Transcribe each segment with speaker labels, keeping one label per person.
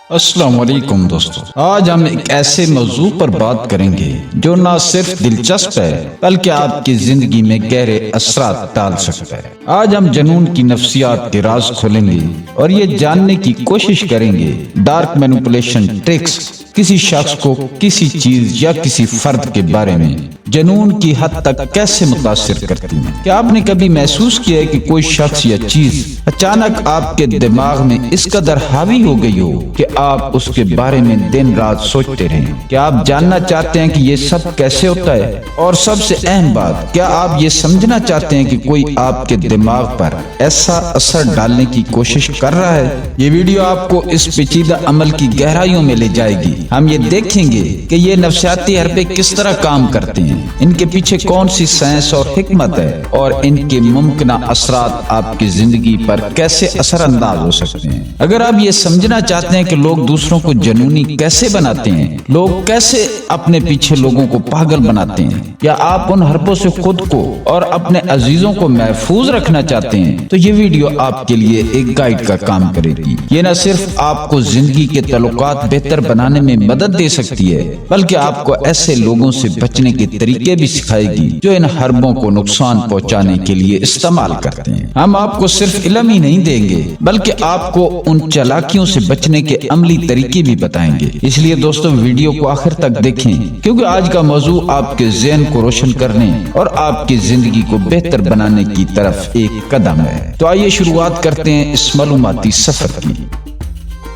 Speaker 1: السلام علیکم دوستو، آج ہم ایک ایسے موضوع پر بات کریں گے جو نہ صرف دلچسپ ہے بلکہ آپ کی زندگی میں گہرے اثرات ڈال سکتا ہے۔ آج ہم جنون کی نفسیات کے راز کھولیں گے اور یہ جاننے کی کوشش کریں گے ڈارک مینیپولیشن ٹرکس کسی شخص کو کسی چیز یا کسی فرد کے بارے میں جنون کی حد تک کیسے متاثر کرتی ہیں۔ کیا آپ نے کبھی محسوس کیا ہے کہ کوئی شخص یا چیز اچانک آپ کے دماغ میں اس قدر حاوی ہو گئی ہو کہ آپ اس کے بارے میں دن رات سوچتے رہیں؟ کیا آپ جاننا چاہتے ہیں کہ یہ سب کیسے ہوتا ہے؟ اور سب سے اہم بات، کیا آپ یہ سمجھنا چاہتے ہیں کہ کوئی آپ کے دماغ پر ایسا اثر ڈالنے کی کوشش کر رہا ہے؟ یہ ویڈیو آپ کو اس پیچیدہ عمل کی گہرائیوں میں لے جائے گی۔ ہم یہ دیکھیں گے کہ یہ نفسیاتی حربے کس طرح کام کرتے ہیں، ان کے پیچھے کون سی سائنس اور حکمت ہے، اور ان کے ممکنہ اثرات آپ کی زندگی پر کیسے اثر انداز ہو سکتے ہیں۔ اگر آپ یہ سمجھنا چاہتے ہیں کہ لوگ دوسروں کو جنونی کیسے بناتے ہیں، لوگ کیسے اپنے پیچھے لوگوں کو پاگل بناتے ہیں، یا آپ ان حربوں سے خود کو اور اپنے عزیزوں کو محفوظ رکھنا چاہتے ہیں، تو یہ ویڈیو آپ کے لیے ایک گائیڈ کا کام کرے گی۔ یہ نہ صرف آپ کو زندگی کے تعلقات بہتر بنانے میں مدد دے سکتی ہے، بلکہ آپ کو ایسے لوگوں سے بچنے کے طریقے بھی سکھائے گی جو ان حربوں کو نقصان پہنچانے کے لیے استعمال کرتے ہیں۔ ہم آپ کو صرف علم ہی نہیں دیں گے بلکہ آپ کو ان چالاکیوں سے بچنے کے عملی طریقے بھی بتائیں گے۔ اس لیے دوستو، ویڈیو کو آخر تک دیکھیں، کیونکہ آج کا موضوع آپ کے ذہن کو روشن کرنے اور آپ کی زندگی کو بہتر بنانے کی طرف ایک قدم ہے۔ تو آئیے شروعات کرتے ہیں اس معلوماتی سفر کی۔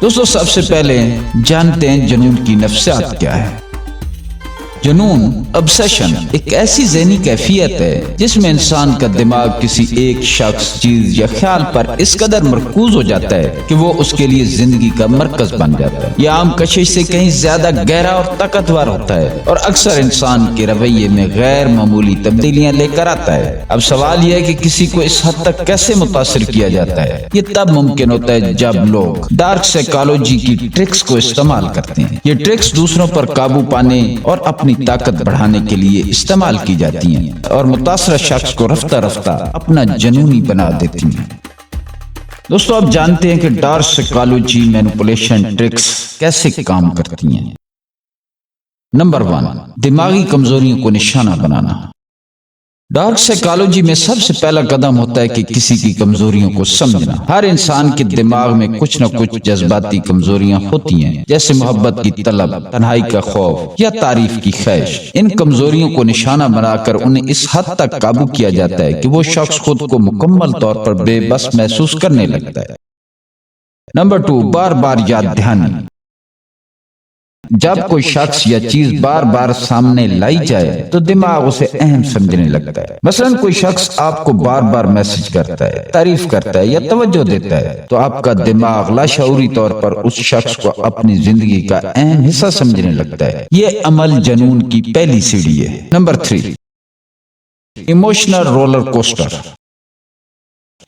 Speaker 1: دوستو، سب سے پہلے جانتے ہیں جنون کی نفسیات کیا ہے۔ جنون، ابسیشن، ایک ایسی ذہنی کیفیت ہے جس میں انسان کا دماغ کسی ایک شخص، چیز یا خیال پر اس قدر مرکوز ہو جاتا ہے کہ وہ اس کے لیے زندگی کا مرکز بن جاتا ہے۔ یہ عام کشش سے کہیں زیادہ گہرا اور طاقتور ہوتا ہے اور اکثر انسان کے رویے میں غیر معمولی تبدیلیاں لے کر آتا ہے۔ اب سوال یہ ہے کہ کسی کو اس حد تک کیسے متاثر کیا جاتا ہے؟ یہ تب ممکن ہوتا ہے جب لوگ ڈارک سائیکالوجی کی ٹرکس کو استعمال کرتے ہیں۔ یہ ٹرکس دوسروں پر قابو پانے اور اپنی طاقت بڑھانے کے لیے استعمال کی جاتی ہیں اور متاثرہ شخص کو رفتہ رفتہ اپنا جنونی بنا دیتی ہیں۔ دوستو، آپ جانتے ہیں کہ ڈارک سائیکالوجی مینیپولیشن ٹرکس کیسے کام کرتی ہیں۔ نمبر 1، دماغی کمزوریوں کو نشانہ بنانا۔ ڈارک سائیکالوجی میں سب سے پہلا قدم ہوتا ہے کہ کسی کی کمزوریوں کو سمجھنا۔ ہر انسان کے دماغ میں کچھ نہ کچھ جذباتی کمزوریاں ہوتی ہیں، جیسے محبت کی طلب، تنہائی کا خوف یا تعریف کی خواہش۔ ان کمزوریوں کو نشانہ بنا کر انہیں اس حد تک قابو کیا جاتا ہے کہ وہ شخص خود کو مکمل طور پر بے بس محسوس کرنے لگتا ہے۔ نمبر 2، بار بار یاد دہانی۔ جب کوئی شخص یا چیز بار بار سامنے لائی جائے تو دماغ اسے اہم سمجھنے لگتا ہے۔ مثلا کوئی شخص آپ کو بار بار میسج کرتا ہے، تعریف کرتا ہے یا توجہ دیتا ہے، تو آپ کا دماغ لاشعوری طور پر اس شخص کو اپنی زندگی کا اہم حصہ سمجھنے لگتا ہے۔ یہ عمل جنون کی پہلی سیڑھی ہے۔ Number 3، emotional roller coaster.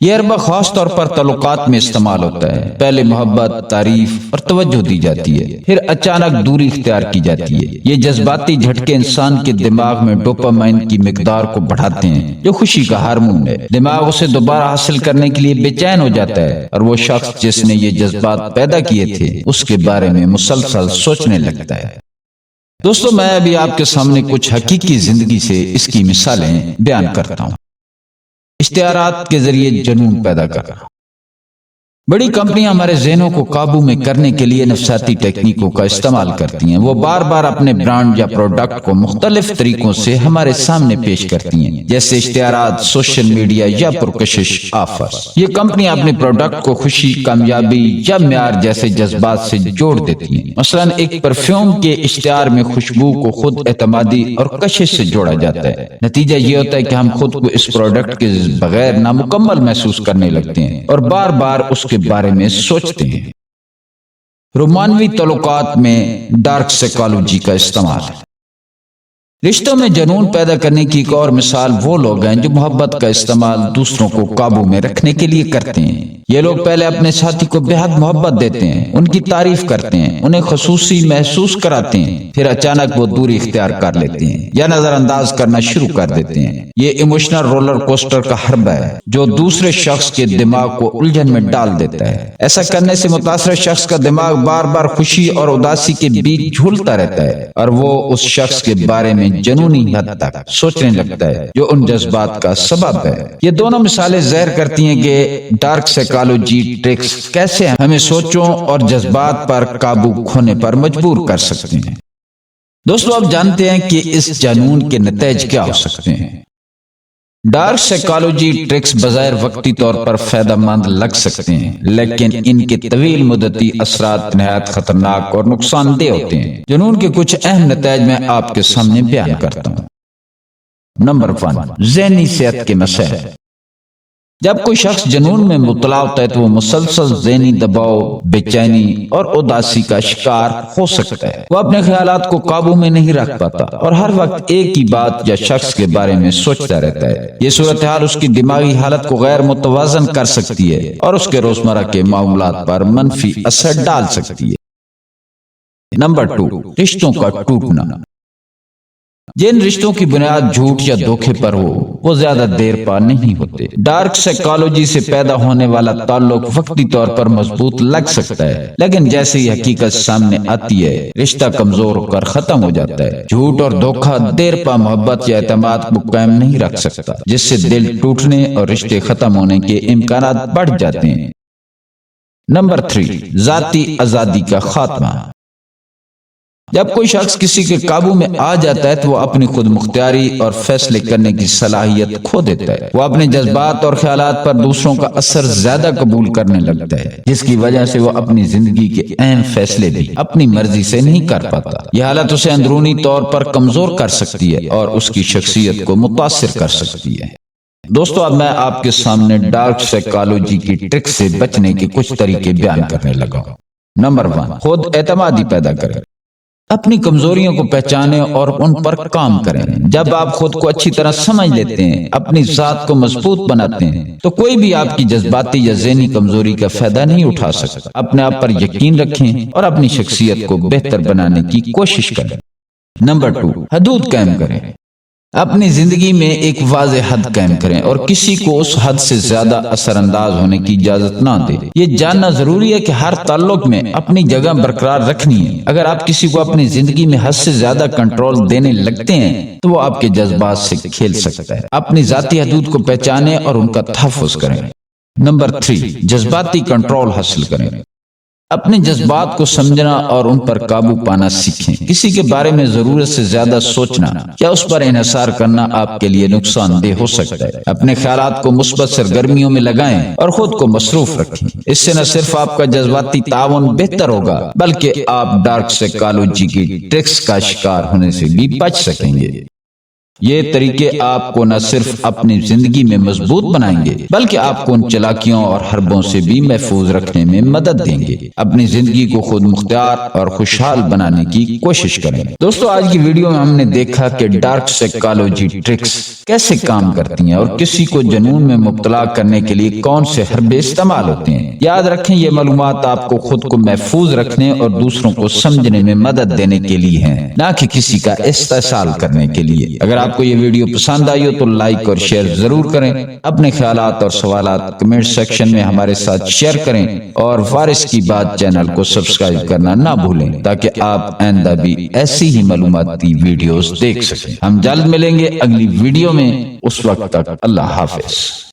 Speaker 1: یہ حربہ خاص طور پر تعلقات میں استعمال ہوتا ہے۔ پہلے محبت، تعریف اور توجہ دی جاتی ہے، پھر اچانک دوری اختیار کی جاتی ہے۔ یہ جذباتی جھٹکے انسان کے دماغ میں ڈوپامائن کی مقدار کو بڑھاتے ہیں، جو خوشی کا ہارمون ہے۔ دماغ اسے دوبارہ حاصل کرنے کے لیے بے چین ہو جاتا ہے اور وہ شخص جس نے یہ جذبات پیدا کیے تھے اس کے بارے میں مسلسل سوچنے لگتا ہے۔ دوستو، میں ابھی آپ کے سامنے کچھ حقیقی زندگی سے اس کی مثالیں بیان کرتا ہوں۔ اشتہارات کے ذریعے جنون پیدا کرنا۔ بڑی کمپنیاں ہمارے ذہنوں کو قابو میں کرنے کے لیے نفسیاتی ٹیکنیکوں کا استعمال کرتی ہیں۔ وہ بار بار اپنے برانڈ یا پروڈکٹ کو مختلف طریقوں سے ہمارے سامنے پیش کرتی ہیں، جیسے اشتہارات، سوشل میڈیا یا پرکشش آفرز۔ یہ کمپنیاں اپنے پروڈکٹ کو خوشی، کامیابی یا معیار جیسے جذبات سے جوڑ دیتی ہیں۔ مثلا ایک پرفیوم کے اشتہار میں خوشبو کو خود اعتمادی اور کشش سے جوڑا جاتا ہے۔ نتیجہ یہ ہوتا ہے کہ ہم خود کو اس پروڈکٹ کے بغیر نامکمل محسوس کرنے لگتے ہیں اور بار بار اس کے بارے میں سوچتے ہیں۔ رومانوی تعلقات میں ڈارک سائیکالوجی کا استعمال۔ رشتوں میں جنون پیدا کرنے کی ایک اور مثال وہ لوگ ہیں جو محبت کا استعمال دوسروں کو قابو میں رکھنے کے لیے کرتے ہیں۔ یہ لوگ پہلے اپنے ساتھی کو بے حد محبت دیتے ہیں، ان کی تعریف کرتے ہیں، انہیں خصوصی محسوس کراتے ہیں، پھر اچانک وہ دوری اختیار کر لیتے ہیں یا نظر انداز کرنا شروع کر دیتے ہیں۔ یہ ایموشنل رولر کوسٹر کا حربہ ہے جو دوسرے شخص کے دماغ کو الجھن میں ڈال دیتا ہے۔ ایسا کرنے سے متاثرہ شخص کا دماغ بار بار خوشی اور اداسی کے بیچ جھولتا رہتا ہے اور وہ اس شخص کے بارے میں جنونی حد تک سوچنے لگتا ہے جو ان جذبات کا سبب ہے۔ یہ دونوں مثالیں ظاہر کرتی ہیں کہ ڈارک سائیکالوجی ٹرکس کیسے ہمیں سوچوں اور جذبات پر قابو کھونے پر مجبور کر سکتے ہیں۔ دوستو، آپ جانتے ہیں کہ اس جنون کے نتائج کیا ہو سکتے ہیں۔ ڈارک سائیکالوجی ٹرکس بظاہر وقتی طور پر فائدہ مند لگ سکتے ہیں، لیکن ان کے طویل مدتی اثرات نہایت خطرناک اور نقصان دہ ہوتے ہیں۔ جنون کے کچھ اہم نتائج میں آپ کے سامنے بیان کرتا ہوں۔ نمبر 1، ذہنی صحت کے مسائل۔ جب کوئی شخص جنون میں مبتلا ہوتا ہے تو وہ مسلسل ذہنی دباؤ، بے چینی اور اداسی کا شکار ہو سکتا ہے۔ وہ اپنے خیالات کو قابو میں نہیں رکھ پاتا اور ہر وقت ایک ہی بات یا شخص کے بارے میں سوچتا رہتا ہے۔ یہ صورتحال اس کی دماغی حالت کو غیر متوازن کر سکتی ہے اور اس کے روزمرہ کے معاملات پر منفی اثر ڈال سکتی ہے۔ نمبر 2، رشتوں کا ٹوٹنا۔ جن رشتوں کی بنیاد جھوٹ یا دھوکے پر ہو وہ زیادہ دیر پا نہیں ہوتے۔ ڈارک سائیکالوجی سے پیدا ہونے والا تعلق وقتی طور پر مضبوط لگ سکتا ہے، لیکن جیسے ہی حقیقت سامنے آتی ہے رشتہ کمزور ہو کر ختم ہو جاتا ہے۔ جھوٹ اور دھوکہ دیر پا محبت یا اعتماد کو قائم نہیں رکھ سکتا، جس سے دل ٹوٹنے اور رشتے ختم ہونے کے امکانات بڑھ جاتے ہیں۔ نمبر 3، ذاتی آزادی کا خاتمہ۔ جب کوئی شخص کسی کے قابو میں آ جاتا ہے تو وہ اپنی خود مختاری اور فیصلے کرنے کی صلاحیت کھو دیتا ہے۔ وہ اپنے جذبات اور خیالات پر دوسروں کا اثر زیادہ قبول کرنے لگتا ہے، جس کی وجہ سے وہ اپنی زندگی کے اہم فیصلے بھی اپنی مرضی سے نہیں کر پاتا۔ یہ حالت اسے اندرونی طور پر کمزور کر سکتی ہے اور اس کی شخصیت کو متاثر کر سکتی ہے۔ دوستو، اب میں آپ کے سامنے ڈارک سائیکالوجی کی ٹرک سے بچنے کے کچھ طریقے بیان کرنے لگا ہوں۔ نمبر 1، خود اعتمادی پیدا کریں۔ اپنی کمزوریوں کو پہچانیں اور ان پر کام کریں۔ جب آپ خود کو اچھی طرح سمجھ لیتے ہیں، اپنی ذات کو مضبوط بناتے ہیں، تو کوئی بھی آپ کی جذباتی یا ذہنی کمزوری کا فائدہ نہیں اٹھا سکتا۔ اپنے آپ پر یقین رکھیں اور اپنی شخصیت کو بہتر بنانے کی کوشش کریں۔ نمبر 2، حدود قائم کریں۔ اپنی زندگی میں ایک واضح حد قائم کریں اور کسی کو اس حد سے زیادہ اثر انداز ہونے کی اجازت نہ دیں۔ یہ جاننا ضروری ہے کہ ہر تعلق میں اپنی جگہ برقرار رکھنی ہے۔ اگر آپ کسی کو اپنی زندگی میں حد سے زیادہ کنٹرول دینے لگتے ہیں تو وہ آپ کے جذبات سے کھیل سکتا ہے۔ اپنی ذاتی حدود کو پہچانیں اور ان کا تحفظ کریں۔ نمبر 3، جذباتی کنٹرول حاصل کریں۔ اپنے جذبات کو سمجھنا اور ان پر قابو پانا سیکھیں۔ کسی کے بارے میں ضرورت سے زیادہ سوچنا یا اس پر انحصار کرنا آپ کے لیے نقصان دہ ہو سکتا ہے۔ اپنے خیالات کو مثبت سرگرمیوں میں لگائیں اور خود کو مصروف رکھیں۔ اس سے نہ صرف آپ کا جذباتی تعاون بہتر ہوگا بلکہ آپ ڈارک سائیکالوجی کی ٹرکس کا شکار ہونے سے بھی بچ سکیں گے۔ یہ طریقے آپ کو نہ صرف اپنی زندگی میں مضبوط بنائیں گے بلکہ آپ کو ان چالاکیوں اور حربوں سے بھی محفوظ رکھنے میں مدد دیں گے۔ اپنی زندگی کو خود مختار اور خوشحال بنانے کی کوشش کریں۔ دوستو، آج کی ویڈیو میں ہم نے دیکھا کہ ڈارک سائیکالوجی ٹرکس کیسے کام کرتی ہیں اور کسی کو جنون میں مبتلا کرنے کے لیے کون سے حربے استعمال ہوتے ہیں۔ یاد رکھیں، یہ معلومات آپ کو خود کو محفوظ رکھنے اور دوسروں کو سمجھنے میں مدد دینے کے لیے ہیں، نہ کہ کسی کا استحصال کرنے کے لیے۔ اگر آپ کو یہ ویڈیو پسند آئی ہو تو لائک اور شیئر ضرور کریں۔ اپنے خیالات اور سوالات کمنٹ سیکشن میں ہمارے ساتھ شیئر کریں اور وارث کی بات چینل کو سبسکرائب کرنا نہ بھولیں تاکہ آپ آئندہ بھی ایسی ہی معلوماتی ویڈیوز دیکھ سکیں۔ ہم جلد ملیں گے اگلی ویڈیو میں، اس وقت تک اللہ حافظ۔